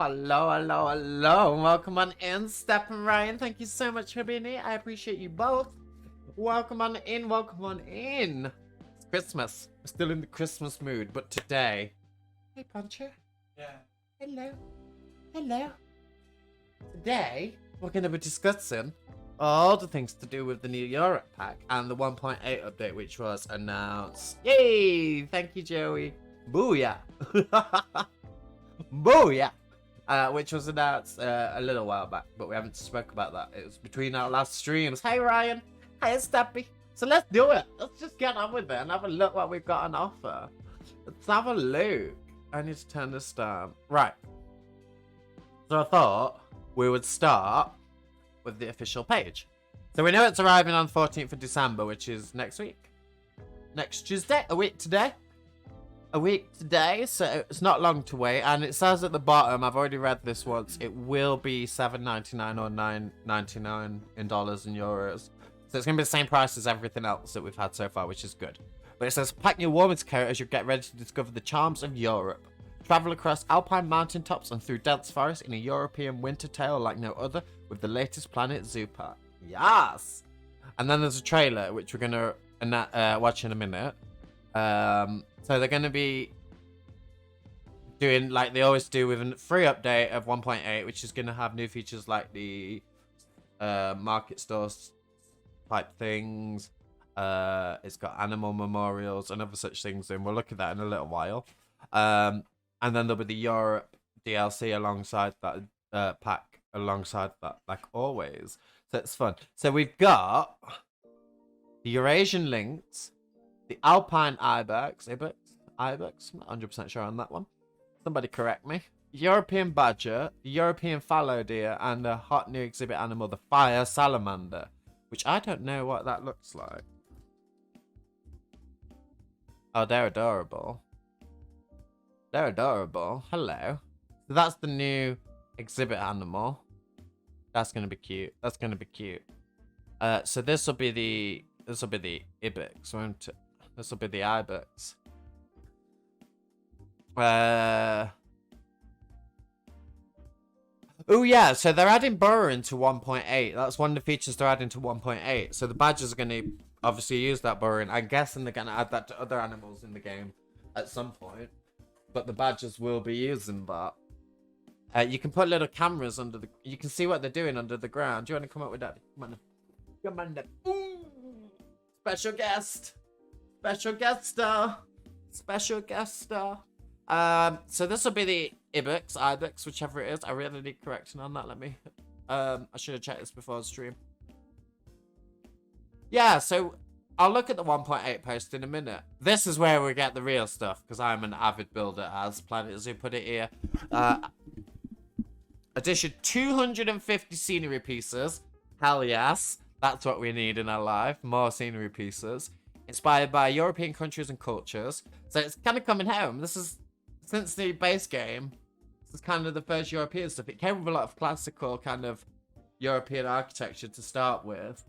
Hello, hello, hello. Welcome on in, Steph and Ryan. Thank you so much for being here. I appreciate you both. Welcome on in, welcome on in. It's Christmas. We're still in the Christmas mood, but today... Hey, Puncher. Yeah. Hello. Hello. Today, we're going to be discussing all the things to do with the new Europe pack and the 1.8 update, which was announced. Yay! Thank you, Joey. Booyah. Booyah. Which was announced a little while back, but we haven't spoke about that. It was between our last streams. Hey, Ryan. Hey, Steppy. So let's do it. Let's just get on with it and have a look what we've got on offer. Let's have a look. I need to turn this down. Right. So I thought we would start with the official page. So we know it's arriving on 14th of December, which is next week. Next Tuesday, a week today. So it's not long to wait. And it says at the bottom, I've already read this once, it will be $7.99 or $9.99 in dollars and euros. So it's going to be the same price as everything else that we've had so far, which is good. But it says, pack your warmest coat as you get ready to discover the charms of Europe. Travel across alpine mountaintops and through dense forests in a European winter tale like no other with the latest Planet Zoo pack. Yes! And then there's a trailer, which we're going to watch in a minute. So they're going to be doing like they always do with a free update of 1.8, which is going to have new features like the market stores type things. It's got animal memorials and other such things, and we'll look at that in a little while. And then there'll be the Europe DLC alongside that pack, alongside that, like always. So it's fun. So we've got the Eurasian lynx, the Alpine ibex, I'm not 100% sure on that one. Somebody correct me. European badger, the European fallow deer, and a hot new exhibit animal, the fire salamander, which I don't know what that looks like. Oh, they're adorable. They're adorable. Hello. So that's the new exhibit animal. That's gonna be cute. That's gonna be cute. So this will be the ibex, won't it? This will be the ibex. Oh yeah, so they're adding burrowing to 1.8. That's one of the features they're adding to 1.8. So the badgers are going to obviously use that burrowing. I'm guessing they're going to add that to other animals in the game at some point. But the badgers will be using that. You can put little cameras under the... You can see what they're doing under the ground. Do you want to come up with that? Come on. Come on. Ooh. Special guest. Special guest star. Special guest star. So this will be the ibex, whichever it is. I really need correcting on that. Let me... I should have checked this before the stream. Yeah, so... I'll look at the 1.8 post in a minute. This is where we get the real stuff, because I'm an avid builder, as Planet Zoo put it here. Addition 250 scenery pieces. Hell yes. That's what we need in our life. More scenery pieces. Inspired by European countries and cultures. So it's kind of coming home. This is, since the base game, this is kind of the first European stuff. It came with a lot of classical kind of European architecture to start with.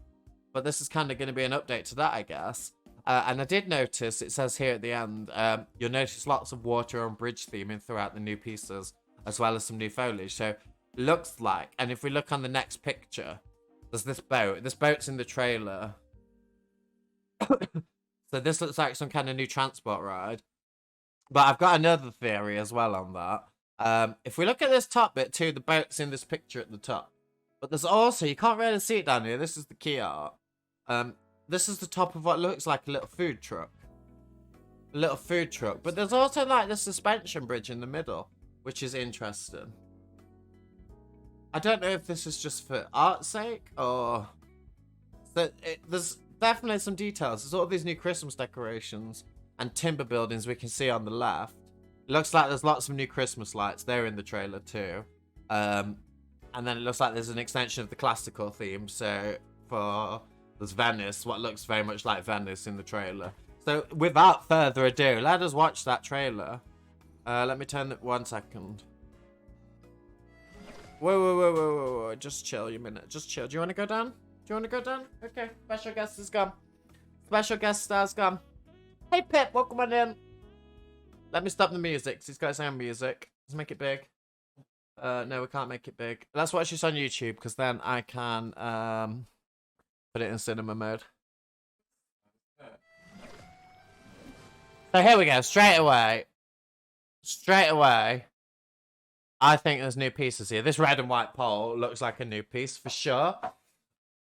But this is kind of going to be an update to that, I guess. And I did notice, it says here at the end, you'll notice lots of water and bridge theming throughout the new pieces, as well as some new foliage. So, looks like, and if we look on the next picture, there's this boat. This boat's in the trailer. So this looks like some kind of new transport ride. But I've got another theory as well on that. If we look at this top bit too, the boat's in this picture at the top. But there's also, you can't really see it down here. This is the key art. This is the top of what looks like a little food truck. A little food truck. But there's also like the suspension bridge in the middle, which is interesting. I don't know if this is just for art's sake or... There's definitely some details. There's all these new Christmas decorations and timber buildings we can see on the left. It looks like there's lots of new Christmas lights. They're in the trailer too. And then it looks like there's an extension of the classical theme. So there's Venice, what looks very much like Venice in the trailer. So without further ado, let us watch that trailer. Let me turn it 1 second. Whoa. Just chill a minute. Just chill. Do you want to go down? Okay. Special guest is gone. Special guest star's gone. Hey Pip, welcome on in. Let me stop the music, 'cause he's got his own music. Let's make it big. No, we can't make it big. Let's watch this on YouTube because then I can put it in cinema mode. So here we go. Straight away. I think there's new pieces here. This red and white pole looks like a new piece for sure.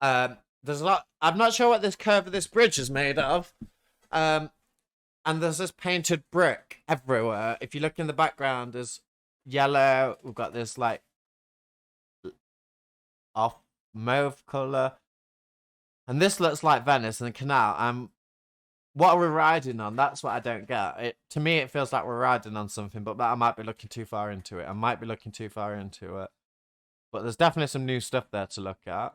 There's a lot. I'm not sure what this curve of this bridge is made of. And there's this painted brick everywhere. If you look in the background, there's yellow. We've got this like off mauve color, and this looks like Venice and the canal. What are we riding on? That's what I don't get. It to me, it feels like we're riding on something, but I might be looking too far into it. But there's definitely some new stuff there to look at.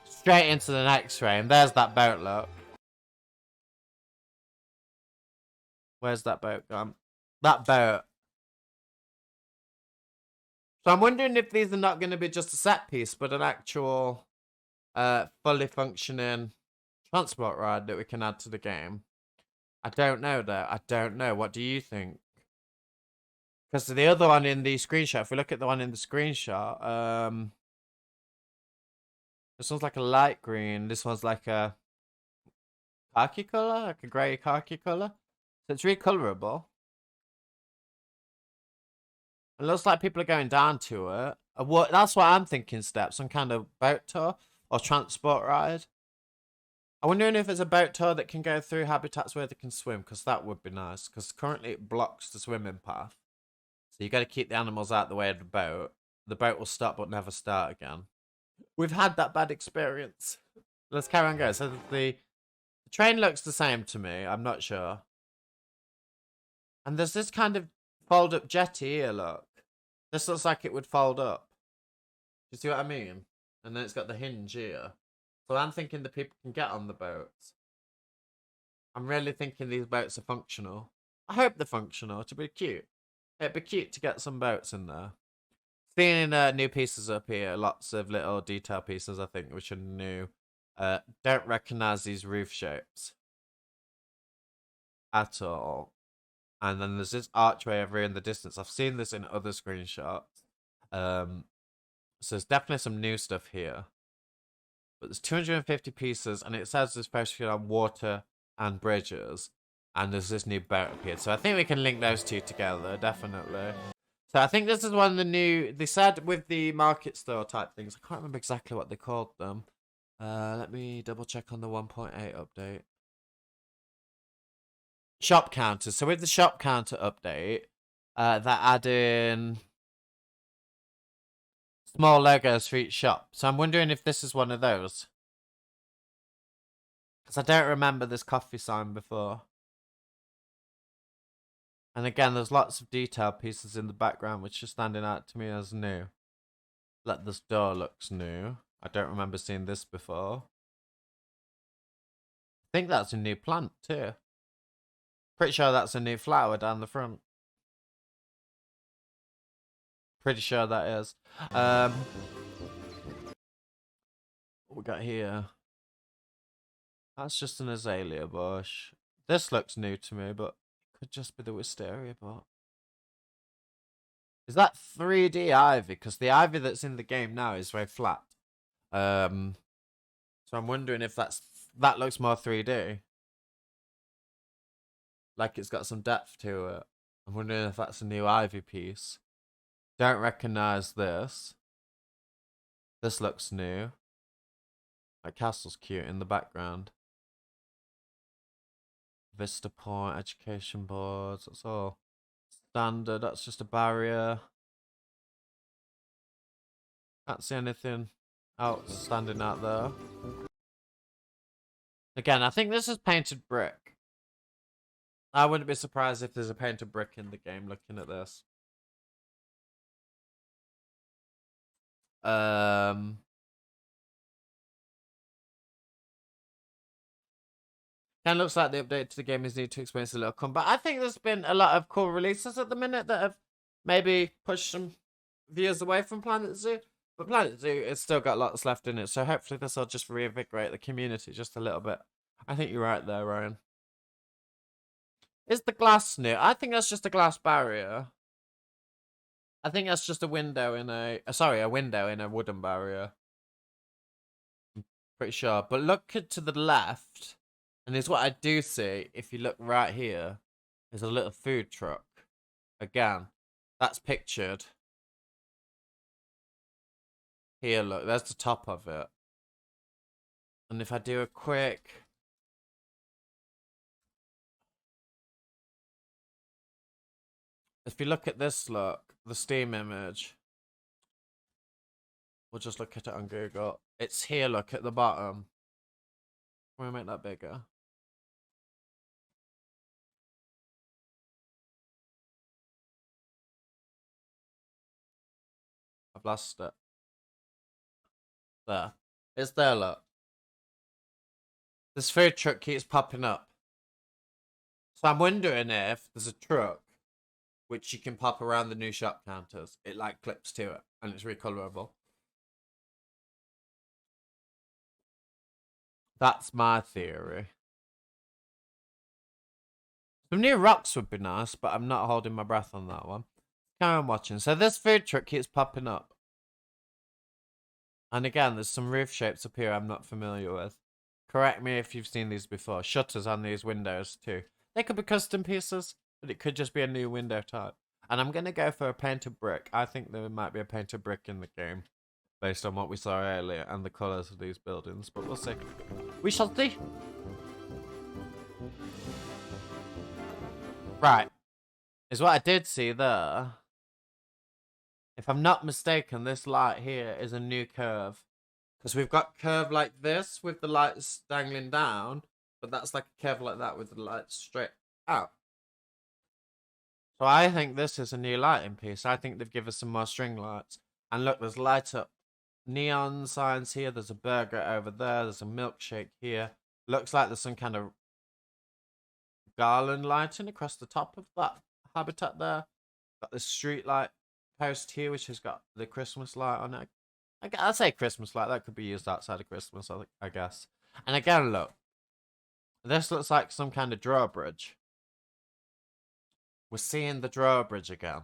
Straight into the next frame. There's that boat look. Where's that boat gone? That boat. So I'm wondering if these are not going to be just a set piece, but an actual fully functioning transport ride that we can add to the game. I don't know though. I don't know. What do you think? Because the other one in the screenshot, if we look at the one in the screenshot, this one's like a light green. This one's like a khaki color, like a grey khaki color. So it's recolorable. It looks like people are going down to it. That's what I'm thinking, Steps. Some kind of boat tour or transport ride. I'm wondering if it's a boat tour that can go through habitats where they can swim, because that would be nice. Because currently it blocks the swimming path. So you got to keep the animals out the way of the boat. The boat will stop but never start again. We've had that bad experience. Let's carry on going. So the train looks the same to me. I'm not sure. And there's this kind of fold-up jetty here, look. This looks like it would fold up. Do you see what I mean? And then it's got the hinge here. So I'm thinking the people can get on the boats. I'm really thinking these boats are functional. I hope they're functional to be cute. It'd be cute to get some boats in there. Seeing new pieces up here. Lots of little detail pieces, I think, which are new. Don't recognise these roof shapes at all. And then there's this archway over here in the distance. I've seen this in other screenshots. So there's definitely some new stuff here. But there's 250 pieces, and it says this posted on water and bridges. And there's this new boat up here. So I think we can link those two together, definitely. So I think this is one of the new... They said with the market store type things. I can't remember exactly what they called them. Let me double check on the 1.8 update. Shop counters. So with the shop counter update, they're adding small logos for each shop. So I'm wondering if this is one of those. Because I don't remember this coffee sign before. And again, there's lots of detail pieces in the background which are standing out to me as new. Like this door looks new. I don't remember seeing this before. I think that's a new plant too. Pretty sure that's a new flower down the front. Pretty sure that is. What we got here? That's just an Azalea Bush. This looks new to me, but it could just be the wisteria pot. Is that 3D ivy? Because the ivy that's in the game now is very flat. So I'm wondering if that looks more 3D. Like it's got some depth to it. I'm wondering if that's a new ivy piece. Don't recognise this. This looks new. That castle's cute in the background. Vista Point, education boards, that's all standard. That's just a barrier. Can't see anything else standing out there. Again, I think this is painted brick. I wouldn't be surprised if there's a painted brick in the game looking at this. Kind of looks like the update to the game is new to experience a little combat. I think there's been a lot of cool releases at the minute that have maybe pushed some viewers away from Planet Zoo. But Planet Zoo, it's still got lots left in it. So hopefully this will just reinvigorate the community just a little bit. I think you're right there, Ryan. Is the glass new? I think that's just a glass barrier. I think that's just a window in a... sorry, a window in a wooden barrier. I'm pretty sure. But look to the left, and here's what I do see. If you look right here, there's a little food truck. Again, that's pictured. Here, look, there's the top of it. And if I do a quick... if you look at this, look, the Steam image. We'll just look at it on Google. It's here, look, at the bottom. Can we make that bigger? I've lost it. There. It's there, look. This food truck keeps popping up. So I'm wondering if there's a truck which you can pop around the new shop counters. It like clips to it and it's recolorable. That's my theory. Some new rocks would be nice, but I'm not holding my breath on that one. Carry on watching. So this food truck keeps popping up. And again, there's some roof shapes up here I'm not familiar with. Correct me if you've seen these before. Shutters on these windows too. They could be custom pieces, but it could just be a new window type. And I'm going to go for a painted brick. I think there might be a painted brick in the game, based on what we saw earlier and the colours of these buildings. But we'll see. We shall see. Right. Is what I did see there. If I'm not mistaken, this light here is a new curve. Because we've got curve like this with the lights dangling down, but that's like a curve like that with the lights straight out. So I think this is a new lighting piece. I think they've given us some more string lights. And look, there's light up neon signs here. There's a burger over there. There's a milkshake here. Looks like there's some kind of garland lighting across the top of that habitat there. Got the street light post here, which has got the Christmas light on it. I'd say Christmas light. That could be used outside of Christmas, I guess. And again, look. This looks like some kind of drawbridge. We're seeing the drawbridge again.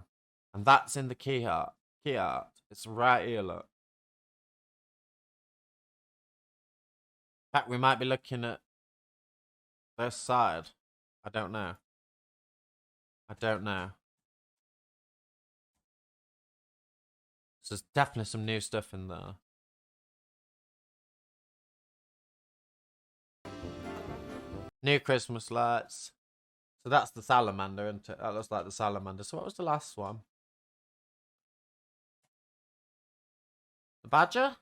And that's in the key art. Key art. It's right here, look. In fact, we might be looking at this side. I don't know. I don't know. So there's definitely some new stuff in there. New Christmas lights. So that's the salamander, isn't it? That looks like the salamander. So what was the last one? The badger?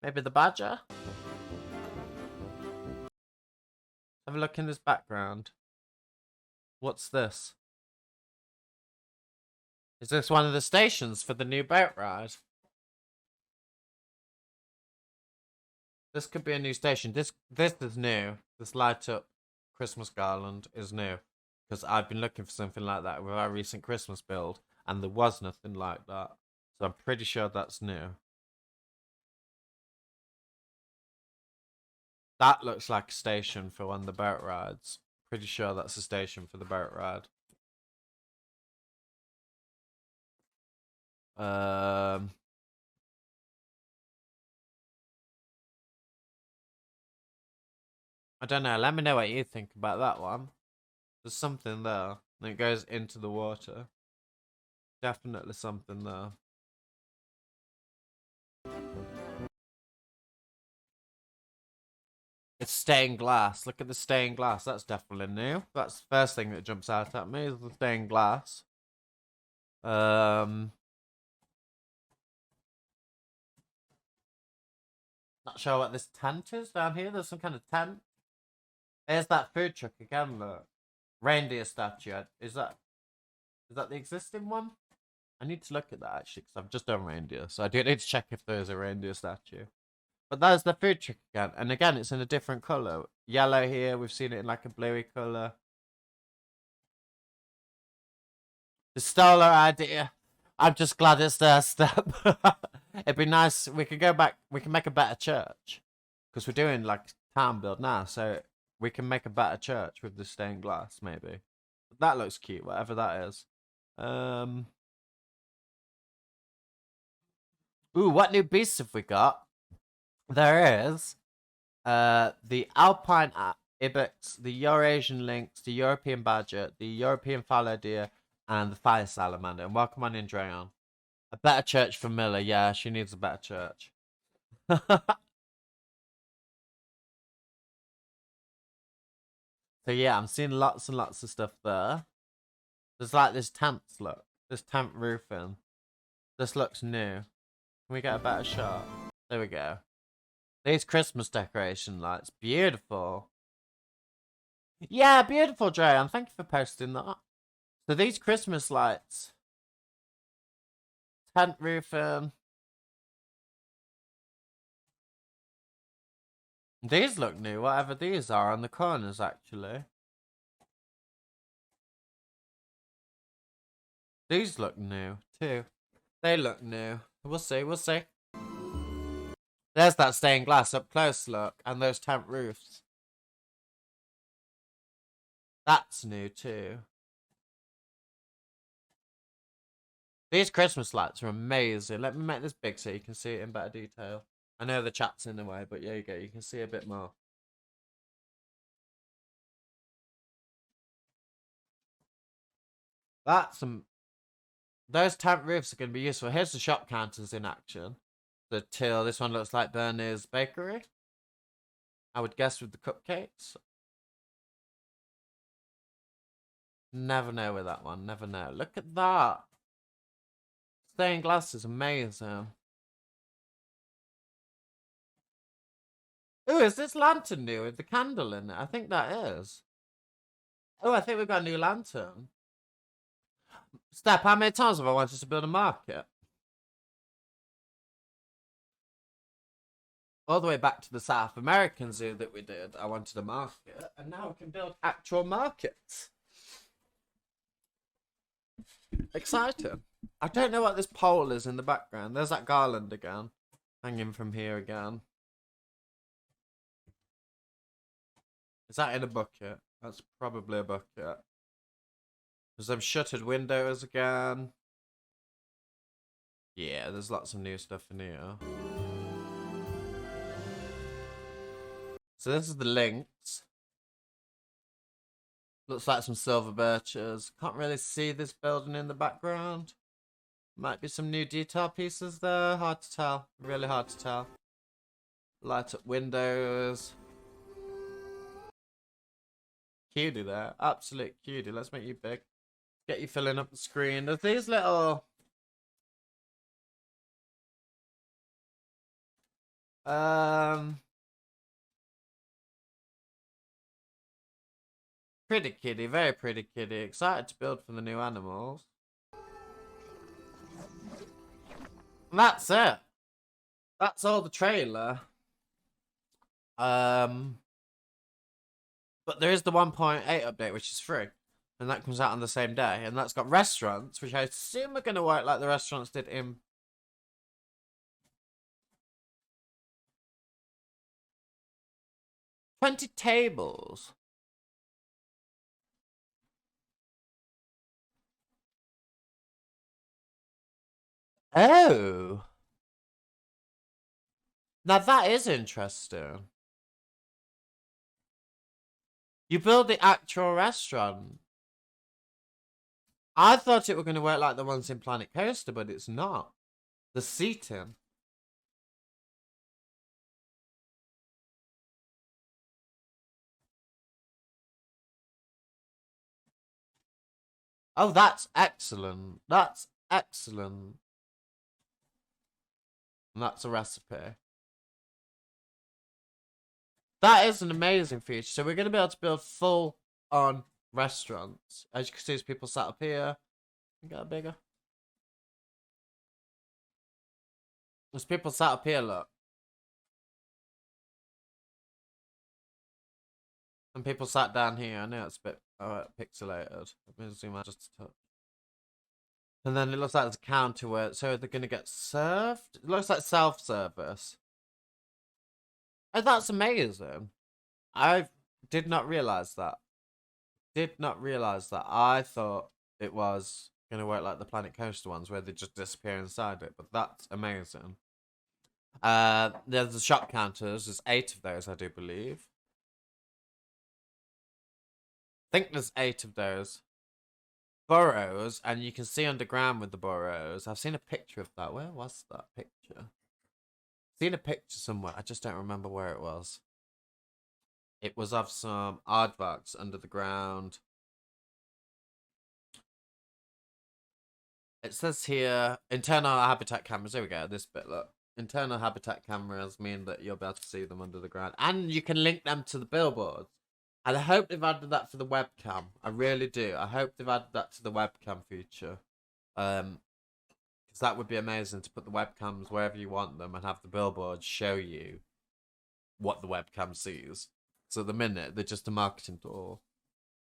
Maybe the badger? Have a look in this background. What's this? Is this one of the stations for the new boat ride? This could be a new station. This is new. This light up Christmas garland is new. Because I've been looking for something like that with our recent Christmas build. And there was nothing like that. So I'm pretty sure that's new. That looks like a station for one of the boat rides. Pretty sure that's a station for the boat ride. I don't know. Let me know what you think about that one. There's something there. And it goes into the water. Definitely something there. It's stained glass. Look at the stained glass. That's definitely new. That's the first thing that jumps out at me is the stained glass. Not sure what this tent is down here. There's some kind of tent. There's that food truck again, look. Reindeer statue. Is that the existing one? I need to look at that actually, because I've just done reindeer. So I do need to check if there's a reindeer statue. But that's the food truck again. And again, it's in a different colour. Yellow here. We've seen it in like a bluey colour. The stole our idea. I'm just glad it's their step. It'd be nice. We could go back. We can make a better church. Because we're doing like town build now. So we can make a better church with the stained glass, maybe. But that looks cute, whatever that is. Ooh, what new beasts have we got? There is the Alpine Ibex, the Eurasian Lynx, the European Badger, the European Fallow Deer, and the Fire Salamander. And welcome on in, Dreon. A better church for Miller. Yeah, she needs a better church. So yeah, I'm seeing lots and lots of stuff there. There's like this tents, look. This tent roofing. This looks new. Can we get a better shot? There we go. These Christmas decoration lights. Beautiful. Yeah, beautiful, Dre. Thank you for posting that. So these Christmas lights. Tent roofing. These look new, whatever these are on the corners, actually. These look new, too. They look new. We'll see, we'll see. There's that stained glass up close, look. And those tent roofs. That's new, too. These Christmas lights are amazing. Let me make this big so you can see it in better detail. I know the chat's in the way, but there you go. You can see a bit more. That's some... Those tent roofs are going to be useful. Here's the shop counters in action. The till. This one looks like Bernie's Bakery. I would guess with the cupcakes. Never know with that one. Never know. Look at that. Stained glass is amazing. Ooh, is this lantern new with the candle in it? I think that is. Oh, I think we've got a new lantern. Step, how many times have I wanted to build a market? All the way back to the South American zoo that we did, I wanted a market. And now we can build actual markets. Exciting. I don't know what this pole is in the background. There's that garland again. Hanging from here again. Is that in a bucket? That's probably a bucket. There's them shuttered windows again. Yeah, there's lots of new stuff in here. So this is the links. Looks like some silver birches. Can't really see this building in the background. Might be some new detail pieces there. Hard to tell. Really hard to tell. Light up windows. Cutie there. Absolute cutie. Let's make you big. Get you filling up the screen. There's these little... Pretty kitty. Very pretty kitty. Excited to build for the new animals. And that's it. That's all the trailer. But there is the 1.8 update, which is free. And that comes out on the same day. And that's got restaurants, which I assume are going to work like the restaurants did in... $20 tables. Oh. Now that is interesting. You build the actual restaurant. I thought it were going to work like the ones in Planet Coaster, but it's not. The seating. Oh, that's excellent. That's excellent. And that's a recipe. That is an amazing feature. So we're going to be able to build full-on restaurants. As you can see, there's people sat up here. Get bigger. There's people sat up here, look. And people sat down here. I know it's a bit pixelated. Let me zoom out just a touch. And then it looks like there's a counter where... So they're going to get served? It looks like self-service. Oh, that's amazing. I did not realize that. I thought it was going to work like the Planet Coaster ones where they just disappear inside it. But that's amazing. There's the shop counters. There's 8 of those, I do believe. I think there's 8 of those. Burrows, and you can see underground with the burrows. I've seen a picture of that. Where was that picture? Seen a picture somewhere. I just don't remember where it was. It was of some aardvarks under the ground. It says here, internal habitat cameras. There we go. This bit, look. Internal habitat cameras mean that you'll be able to see them under the ground. And you can link them to the billboards. And I hope they've added that for the webcam. I really do. I hope they've added that to the webcam feature. Because that would be amazing to put the webcams wherever you want them and have the billboards show you what the webcam sees. So at the minute, they're just a marketing tool.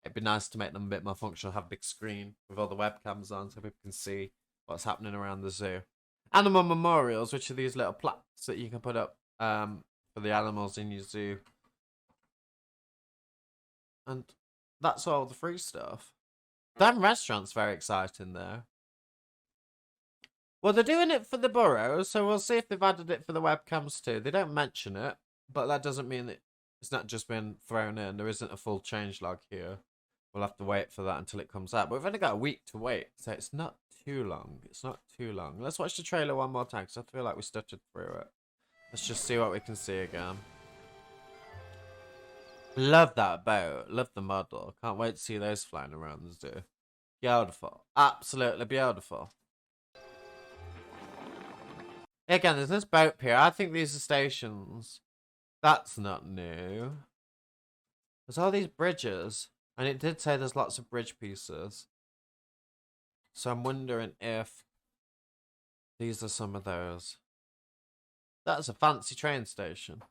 It'd be nice to make them a bit more functional, have a big screen with all the webcams on so people can see what's happening around the zoo. Animal memorials, which are these little plaques that you can put up for the animals in your zoo. And that's all the free stuff. That restaurant's very exciting there. Well, they're doing it for the burrows, so we'll see if they've added it for the webcams too. They don't mention it, but that doesn't mean that it's not just been thrown in. There isn't a full changelog here. We'll have to wait for that until it comes out. But we've only got a week to wait, so it's not too long. It's not too long. Let's watch the trailer one more time, because I feel like we stuttered through it. Let's just see what we can see again. Love that boat. Love the model. Can't wait to see those flying around the zoo. Beautiful. Absolutely beautiful. Again, there's this boat pier. I think these are stations. That's not new. There's all these bridges. And it did say there's lots of bridge pieces. So I'm wondering if these are some of those. That's a fancy train station.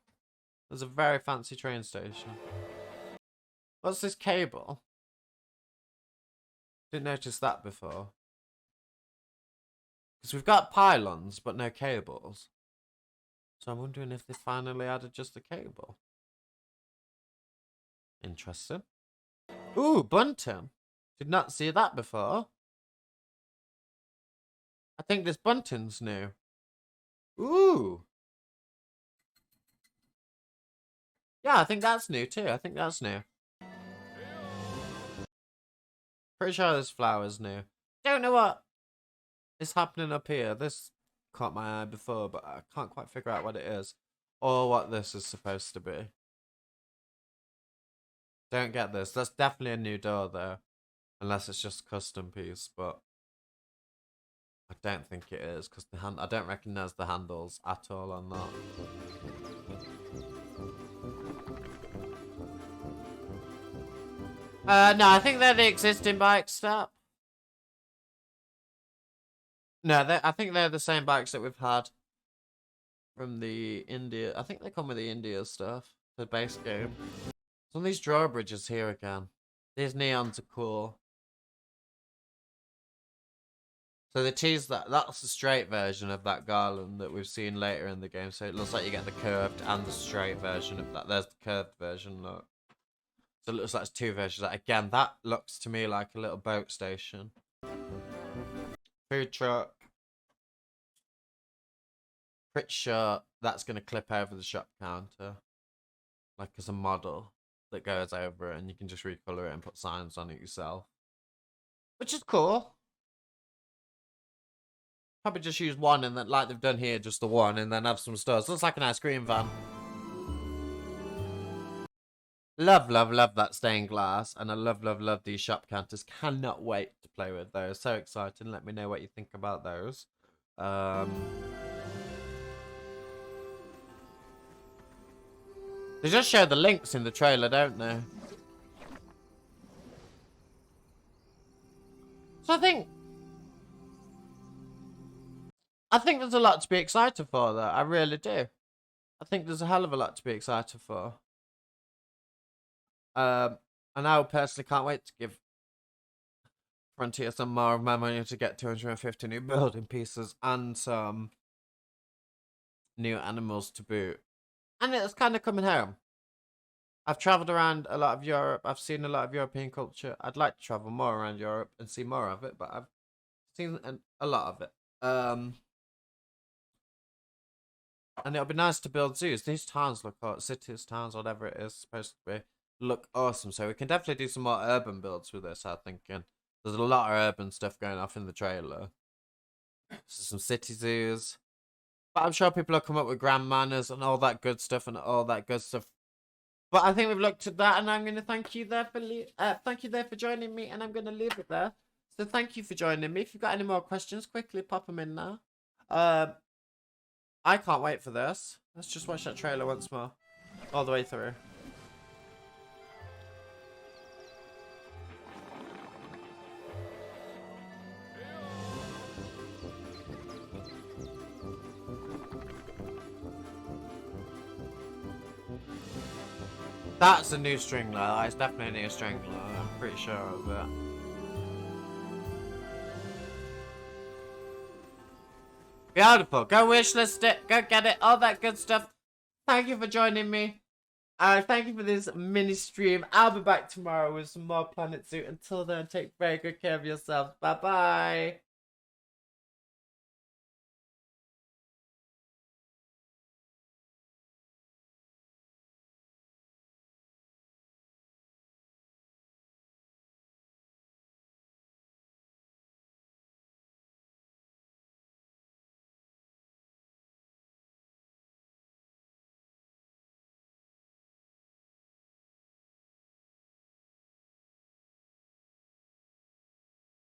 There's a very fancy train station. What's this cable? Didn't notice that before. Because we've got pylons, but no cables. So I'm wondering if they finally added just the cable. Interesting. Ooh, bunting. Did not see that before. I think this bunting's new. Ooh. Yeah, I think that's new too. I think that's new. Pretty sure this flower's new. Don't know what is happening up here. This caught my eye before, but I can't quite figure out what it is. Or what this is supposed to be. Don't get this. That's definitely a new door though. Unless it's just a custom piece, but I don't think it is, because I don't recognise the handles at all on that. No, I think they're the existing bikes, stop. No, I think they're the same bikes that we've had from the India. I think they come with the India stuff, the base game. Some of these drawbridges here again. These neons are cool. So they tease that's the straight version of that garland that we've seen later in the game. So it looks like you get the curved and the straight version of that. There's the curved version, look. So it looks like it's 2 versions. Again, that looks to me like a little boat station. Food truck. Pretty sure that's going to clip over the shop counter. Like as a model that goes over it, and you can just recolor it and put signs on it yourself. Which is cool. Probably just use one and then, like they've done here, just the one, and then have some stores. Looks like an ice cream van. Love, love, love that stained glass. And I love, love, love these shop counters. Cannot wait to play with those. So exciting. Let me know what you think about those. They just show the links in the trailer, don't they? So I think there's a lot to be excited for, though. I really do. I think there's a hell of a lot to be excited for. And I personally can't wait to give Frontier some more of my money to get 250 new building pieces and some new animals to boot. And it's kind of coming home. I've travelled around a lot of Europe. I've seen a lot of European culture. I'd like to travel more around Europe and see more of it, but I've seen a lot of it. And it'll be nice to build zoos. These towns look, cities, towns, whatever it is supposed to be, look awesome. So we can definitely do some more urban builds with this, I'm thinking. There's a lot of urban stuff going off in the trailer. So some city zoos. But I'm sure people will come up with grand manners and all that good stuff and all that good stuff. But I think we've looked at that, and I'm going to thank you there for joining me, and I'm going to leave it there. So thank you for joining me. If you've got any more questions, quickly pop them in now. I can't wait for this. Let's just watch that trailer once more, all the way through. That's a new string though. It's definitely a new string though. I'm pretty sure of that. Beautiful. Go wishlist it. Go get it. All that good stuff. Thank you for joining me. Thank you for this mini stream. I'll be back tomorrow with some more Planet Zoo. Until then, take very good care of yourselves. Bye bye.